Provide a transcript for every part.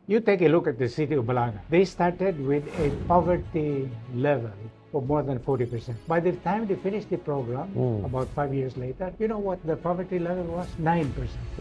You take a look at the city of Balaga. They started with a poverty level of more than 40%. By the time they finished the program, about 5 years later, you know what the poverty level was? 9%.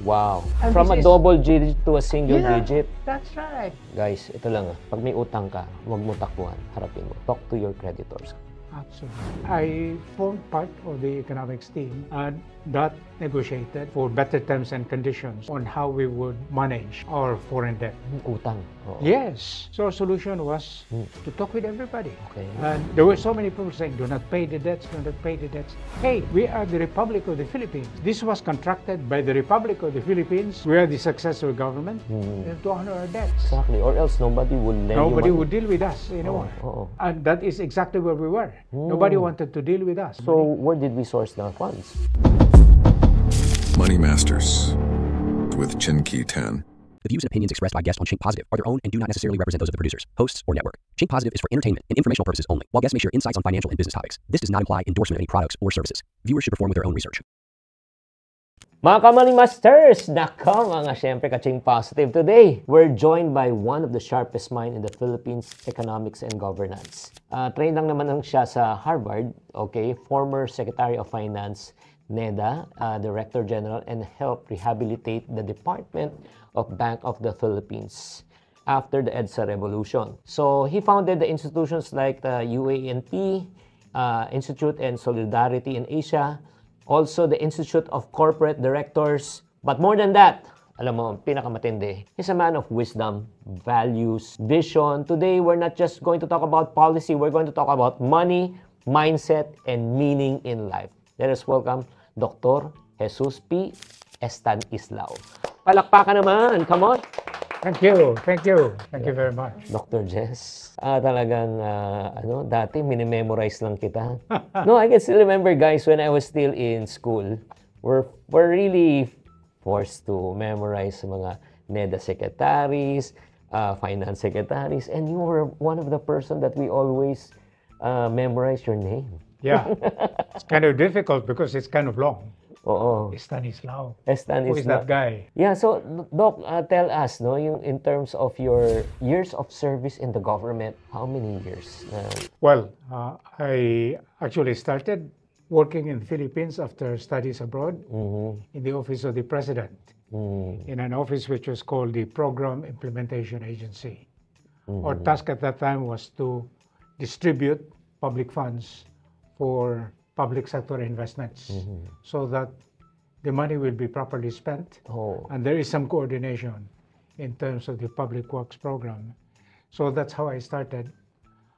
Wow. And From a this is- double digit to a single digit. That's right. Guys, ito lang pag may utang ka, huwag mo takbuhan, harapin mo. Talk to your creditors. Absolutely. I formed part of the economics team and that negotiated for better terms and conditions on how we would manage our foreign debt. Utang. Oo. Yes. So our solution was to talk with everybody. Okay. And there were so many people saying, do not pay the debts, do not pay the debts. Hey, we are the Republic of the Philippines. This was contracted by the Republic of the Philippines. We are the successor government. We have to honor our debts. Exactly. Or else nobody would lend Nobody you money. would deal with us anymore. Oo. And that is exactly where we were. Nobody wanted to deal with us. So, where did we source the funds? Money Masters with Chinky Tan. The views and opinions expressed by guests on Chink Positive are their own and do not necessarily represent those of the producers, hosts, or network. Chink Positive is for entertainment and informational purposes only, while guests may share insights on financial and business topics. This does not imply endorsement of any products or services. Viewers should perform with their own research. Mga Ka-Money Masters! Nako mga syempre ka-Chink Positive. Today, we're joined by one of the sharpest mind in the Philippines economics and governance. Trained lang naman siya sa Harvard, okay? Former Secretary of Finance, NEDA, Director General, and helped rehabilitate the Department of Bank of the Philippines after the EDSA revolution. So he founded the institutions like the UANP, Institute and Solidarity in Asia, also the Institute of Corporate Directors. But more than that, alam mo, pinakamatindi, he's a man of wisdom, values, vision. Today, we're not just going to talk about policy, we're going to talk about money, mindset, and meaning in life. Let us welcome Dr. Jesus P. Estanislao. Palakpakan naman, come on! Thank you. Thank you. Thank you very much. Dr. Jess, talagang, dati minimemorize lang kita. No, I can still remember, guys, when I was still in school, we're really forced to memorize mga NEDA secretaries, finance secretaries, and you were one of the person that we always memorize your name. Yeah. It's kind of difficult because it's kind of long. Oo. Stanislao. Estanislao. Who is that guy? Yeah, so Doc, tell us, no, yung in terms of your years of service in the government, how many years? Well, I actually started working in the Philippines after studies abroad in the office of the president, in an office which was called the Program Implementation Agency. Our task at that time was to distribute public funds for public sector investments so that the money will be properly spent and there is some coordination in terms of the public works program. So that's how I started.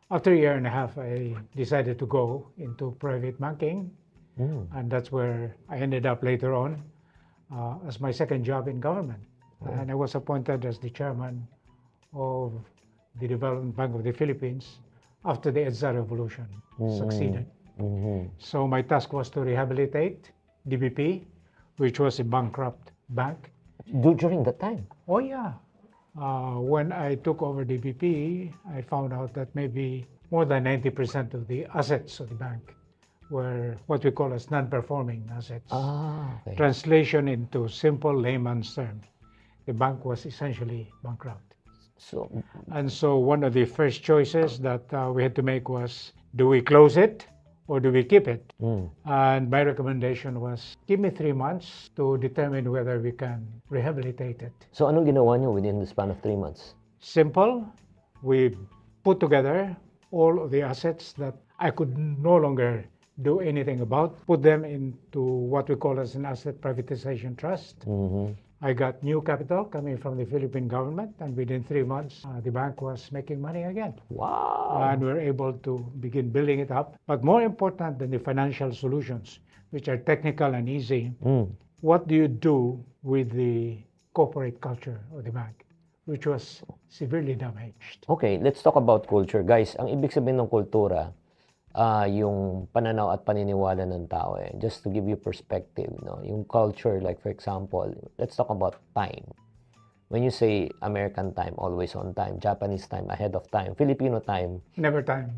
After a year and a half, I decided to go into private banking and that's where I ended up later on as my second job in government. And I was appointed as the chairman of the Development Bank of the Philippines after the EDSA revolution succeeded. So my task was to rehabilitate DBP, which was a bankrupt bank. During that time? Oh yeah. When I took over DBP, I found out that maybe more than 90% of the assets of the bank were what we call as non-performing assets. Okay. Translation into simple layman's terms, the bank was essentially bankrupt. And so one of the first choices that we had to make was, do we close it or do we keep it? And my recommendation was, give me 3 months to determine whether we can rehabilitate it. So anong ginawa niyo within the span of 3 months? Simple. We put together all of the assets that I could no longer do anything about, put them into what we call as an asset privatization trust. I got new capital coming from the Philippine government, and within 3 months, the bank was making money again. Wow! And we were able to begin building it up. But more important than the financial solutions, which are technical and easy, what do you do with the corporate culture of the bank, which was severely damaged? Okay, let's talk about culture. Guys, ang ibig sabihin ng kultura, yung pananaw at paniniwala ng tao. Just to give you perspective, no? Yung culture, like for example, let's talk about time. When you say American time, always on time. Japanese time, ahead of time. Filipino time, never time.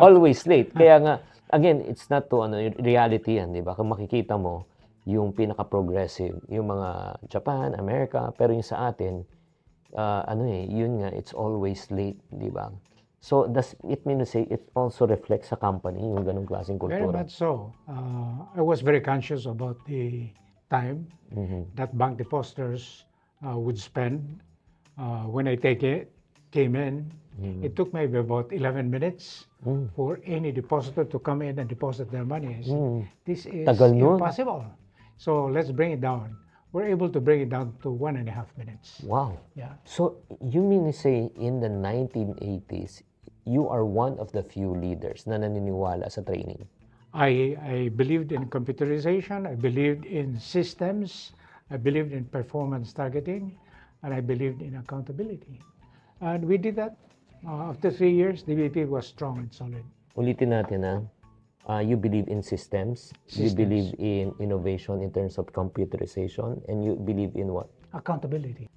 always late. Kaya nga, again, it's not to reality yan, di ba? Kung makikita mo, yung pinaka-progressive, yung mga Japan, America, pero yung sa atin, yun nga, it's always late, di ba? So, does it mean to say it also reflects sa company, yung ganong klaseng Very kultura? much so. I was very conscious about the time that bank depositors would spend. When I came in, it took maybe about 11 minutes for any depositor to come in and deposit their money. I said, this is Tagal nun. impossible. So let's bring it down. We're able to bring it down to 1.5 minutes. Wow. Yeah. So, you mean to say, in the 1980s, you are one of the few leaders na naniniwala sa training? I believed in computerization, I believed in systems, I believed in performance targeting, and I believed in accountability. And we did that. After 3 years, DBP was strong and solid. Ulitin natin you believe in systems, you believe in innovation in terms of computerization, and you believe in what? Accountability.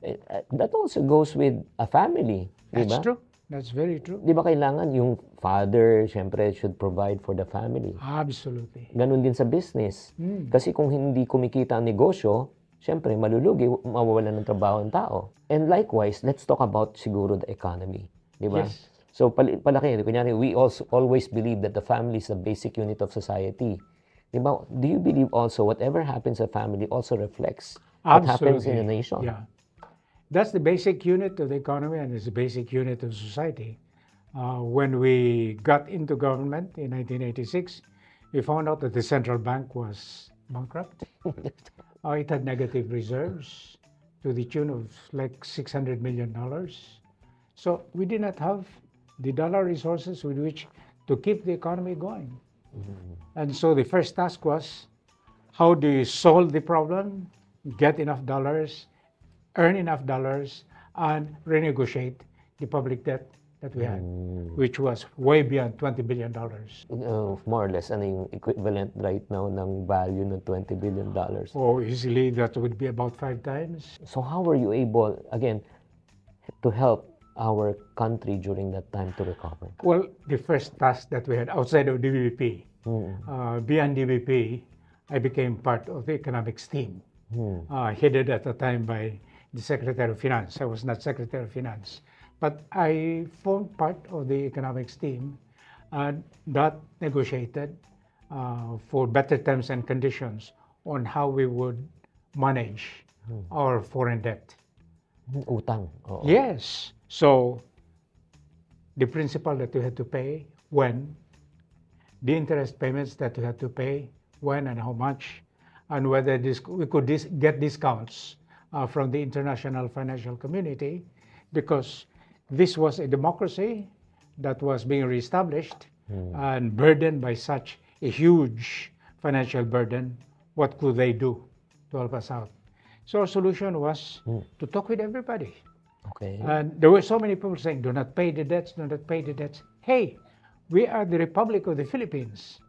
That also goes with a family, di That's ba? true. That's very true. Di ba kailangan yung father, syempre, should provide for the family? Absolutely. Ganun din sa business. Kasi kung hindi kumikita ang negosyo, syempre, malulugi, mawawalan ng trabaho ang tao. And likewise, let's talk about siguro the economy. Di ba? Yes. So, palaki, kunyari, we also always believe that the family is the basic unit of society. Di ba? Do you believe also whatever happens sa family also reflects what happens in the nation? Yeah. That's the basic unit of the economy and it's the basic unit of society. When we got into government in 1986, we found out that the central bank was bankrupt. It had negative reserves to the tune of like $600 million. So we did not have the dollar resources with which to keep the economy going. And so the first task was, how do you solve the problem, get enough dollars, earn enough dollars, and renegotiate the public debt that we had, which was way beyond $20 billion. More or less, ano yung equivalent right now ng value ng $20 billion? Oh, easily that would be about 5 times. So how were you able, again, to help our country during that time to recover? Well, the first task that we had outside of DBP, beyond DBP, I became part of the economics team, headed at the time by the Secretary of Finance. I was not Secretary of Finance, but I formed part of the economics team that negotiated for better terms and conditions on how we would manage our foreign debt. Utang. Oo. Yes. So, the principal that we had to pay, when, the interest payments that we had to pay, when and how much, and whether we could get discounts from the international financial community, because this was a democracy that was being reestablished and burdened by such a huge financial burden. What could they do to help us out? So our solution was to talk with everybody. Okay. And there were so many people saying, do not pay the debts, do not pay the debts. Hey, we are the Republic of the Philippines.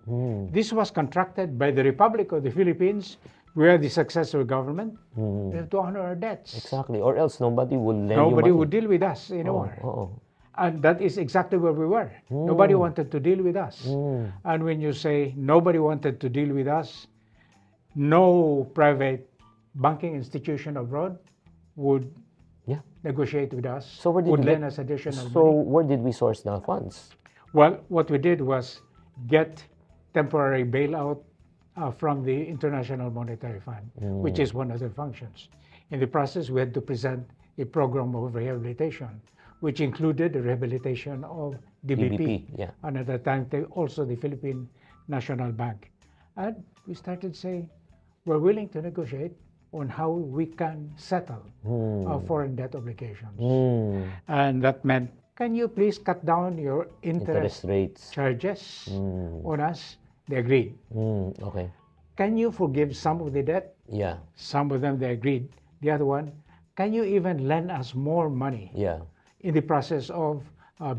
This was contracted by the Republic of the Philippines. We are the successor government. We have to honor our debts. Exactly. Or else nobody would lend Nobody you money. would deal with us anymore. Oo. And that is exactly where we were. Nobody wanted to deal with us. And when you say nobody wanted to deal with us, no private banking institution abroad would negotiate with us, So where did would you lend get- us additional So money. where did we source the funds? Well, what we did was get temporary bailout from the International Monetary Fund, which is one of their functions. In the process, we had to present a program of rehabilitation, which included the rehabilitation of DBP, yeah. and at that time, also the Philippine National Bank. And we started saying, we're willing to negotiate on how we can settle our foreign debt obligations. And that meant, can you please cut down your Interest rates. charges on us? They agreed. Okay. Can you forgive some of the debt? Yeah. Some of them they agreed. The other one, can you even lend us more money Yeah. in the process of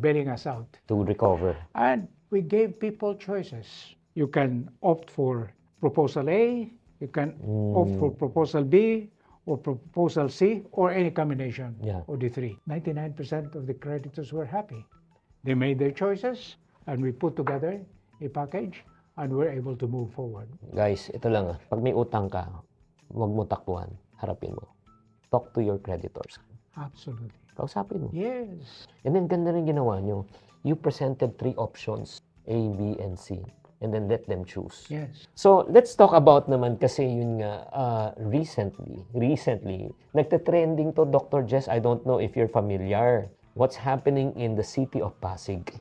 bailing us out? To recover. And we gave people choices. You can opt for proposal A, you can opt for proposal B, or proposal C, or any combination of the three. 99% of the creditors were happy. They made their choices, and we put together a package, and we're able to move forward. Guys, ito lang. Pag may utang ka, huwag mo takbuhan. Harapin mo. Talk to your creditors. Absolutely. Kausapin mo. Yes. And then, ganda rin ginawa nyo. You presented 3 options, A, B, and C. And then let them choose. Yes. So, let's talk about naman kasi yun nga, recently, nagte-trending to, Dr. Jess. I don't know if you're familiar. What's happening in the city of Pasig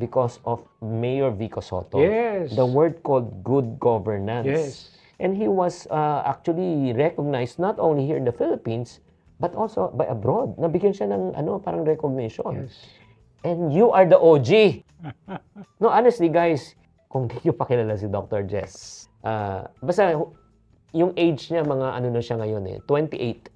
because of Mayor Vico Soto. Yes. The word called good governance. Yes. And he was actually recognized not only here in the Philippines, but also by abroad. Nabigyan siya ng parang recognition. Yes. And you are the OG. No, honestly, guys, kung di nyo pa kilala si Dr. Jess, basta yung age niya, mga na siya ngayon 28.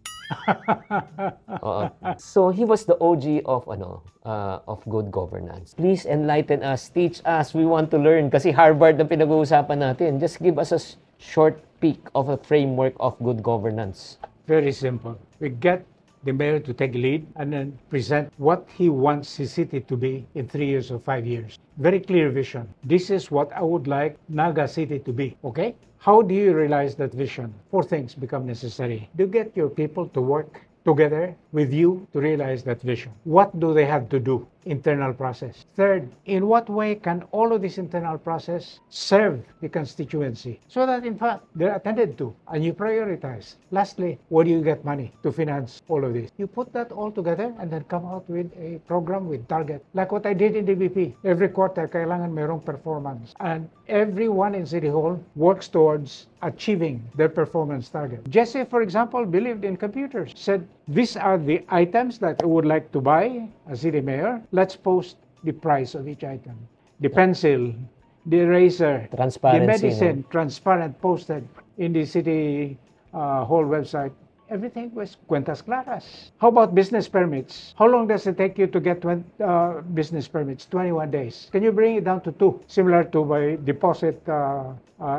So, he was the OG of good governance. Please enlighten us, teach us, we want to learn. Kasi Harvard ang pinag-uusapan natin. Just give us a short peek of a framework of good governance. Very simple. We get the mayor to take lead and then present what he wants his city to be in 3 years or 5 years. Very clear vision. This is what I would like Naga City to be. Okay? How do you realize that vision? 4 things become necessary. Do you get your people to work together with you to realize that vision? What do they have to do? Internal process. Third, in what way can all of this internal process serve the constituency so that in fact they're attended to and you prioritize? Lastly, where do you get money to finance all of this? You put that all together and then come out with a program with target. Like what I did in DBP. Every quarter, kailangan mayroong performance. And everyone in City Hall works towards achieving their performance target. Jesse, for example, believed in computers. Said, these are the items that I would like to buy as city mayor. Let's post the price of each item. The pencil, the eraser, Transparency, the medicine, transparent, posted in the city hall website. Everything was cuentas claras. How about business permits? How long does it take you to get business permits? 21 days. Can you bring it down to 2? Similar to my deposit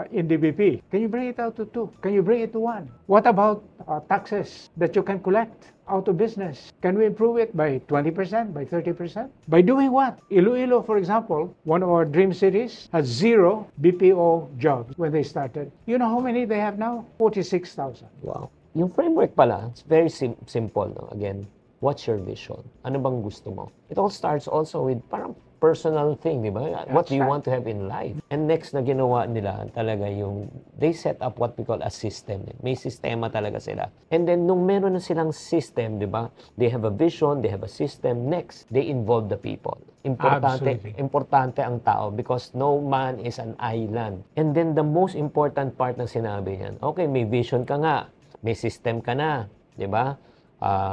in DBP. Can you bring it out to 2? Can you bring it to 1? What about taxes that you can collect out of business? Can we improve it by 20%, by 30%? By doing what? Iloilo, for example, one of our dream cities, has 0 BPO jobs when they started. You know how many they have now? 46,000. Wow. Yung framework pala, it's very simple. No? Again, what's your vision? Ano bang gusto mo? It all starts also with parang personal thing, di ba? What do you want to have in life? And next na ginawa nila talaga yung, they set up what we call a system. May sistema talaga sila. And then, nung meron na silang system, di ba? They have a vision, they have a system. Next, they involve the people. Importante ang tao because no man is an island. And then, the most important part ng sinabi niyan, okay, may vision ka nga. May system ka na, 'di ba?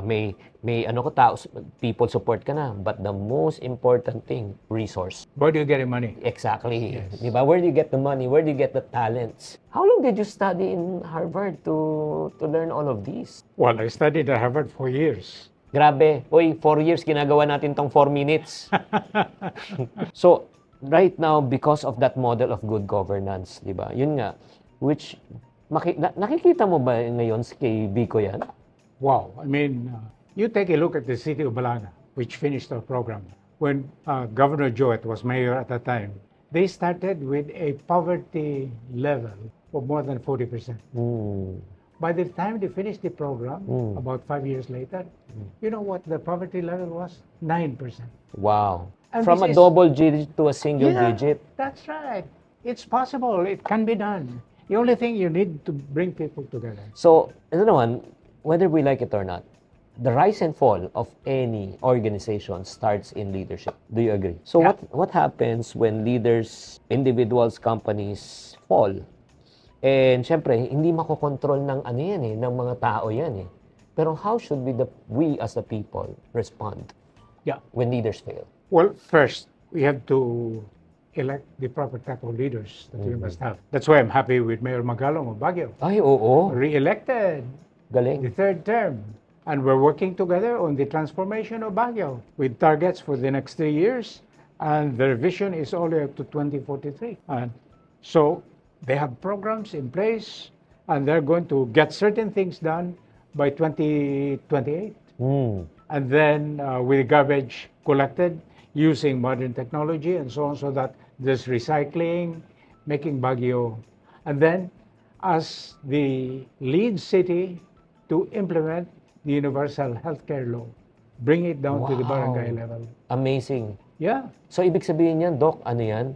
May people support ka na, but the most important thing, resource. Where do you get your money? Exactly. Yes. 'Di ba? Where do you get the money? Where do you get the talents? How long did you study in Harvard to learn all of these? Well, I studied at Harvard for years. Grabe. Oy, 4 years ginagawa natin tong 4 minutes. So, right now because of that model of good governance, 'di ba? Yun nga, which nakikita mo ba ngayon kay Vico yan? Wow. I mean, you take a look at the city of Balanga, which finished our program. When Governor Joet was mayor at that time, they started with a poverty level of more than 40%. By the time they finished the program, about 5 years later, you know what the poverty level was? 9%. Wow. And From a double digit to a single digit. That's right. It's possible. It can be done. The only thing you need to bring people together. So, ito naman, whether we like it or not, the rise and fall of any organization starts in leadership. Do you agree? So, what happens when leaders, individuals, companies fall? And syempre, hindi makokontrol ng ng mga tao yan eh. Pero how should we as the people respond when leaders fail? Well, first, we have to elect the proper type of leaders that we must have. That's why I'm happy with Mayor Magalong of Baguio. Ay, oo. Re-elected Galing. the 3rd term. And we're working together on the transformation of Baguio with targets for the next 3 years. And their vision is only up to 2043. And so they have programs in place and they're going to get certain things done by 2028. And then with garbage collected using modern technology and so on, so that there's recycling, making Baguio. And then, as the lead city to implement the universal healthcare law. Bring it down to the Wow. barangay level. Amazing. Yeah. So, ibig sabihin yan, Doc, ano yan?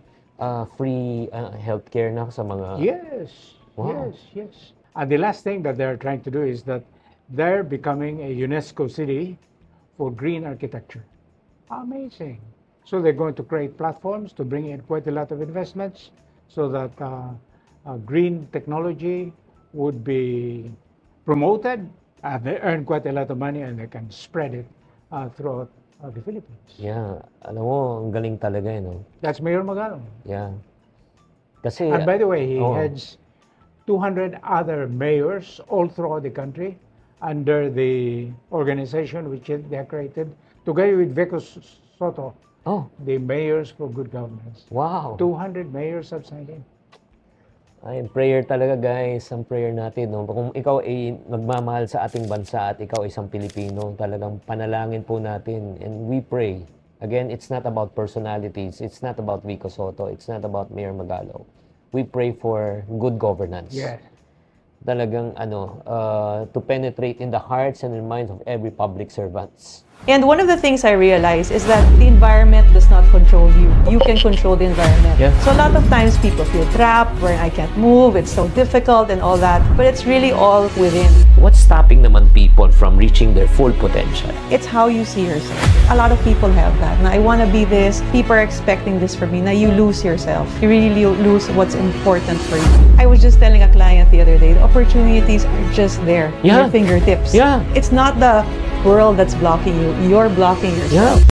Free healthcare na sa mga... Yes. Wow. Yes. And the last thing that they're trying to do is that they're becoming a UNESCO city for green architecture. Amazing. So they're going to create platforms to bring in quite a lot of investments so that green technology would be promoted. They earn quite a lot of money and they can spread it throughout the Philippines. Yeah. Alam mo, ang galing talaga, no? That's Mayor Magalong. Yeah. Kasi... And by the way, he oh. heads 200 other mayors all throughout the country under the organization which they created together with Vico Soto, Oh, the Mayors for Good Governance. wow. 200 mayors have signed in. Ay, prayer talaga, guys. Ang prayer natin, no? Kung ikaw ay magmamahal sa ating bansa at ikaw ay isang Pilipino, talagang panalangin po natin. And we pray. Again, it's not about personalities. It's not about Vico Soto. It's not about Mayor Magalong. We pray for good governance. Yes. Talagang, to penetrate in the hearts and in minds of every public servants. And one of the things I realized is that the environment does not control you. You can control the environment. Yeah. So a lot of times people feel trapped, where I can't move, it's so difficult and all that. But it's really all within. What's stopping naman people from reaching their full potential? It's how you see yourself. A lot of people have that. Now, I want to be this. People are expecting this from me. Now, you lose yourself. You really lose what's important for you. I was just telling a client the other day, the opportunities are just there. Yeah. At your fingertips. Yeah. It's not the world that's blocking you. You're blocking yourself. Yeah.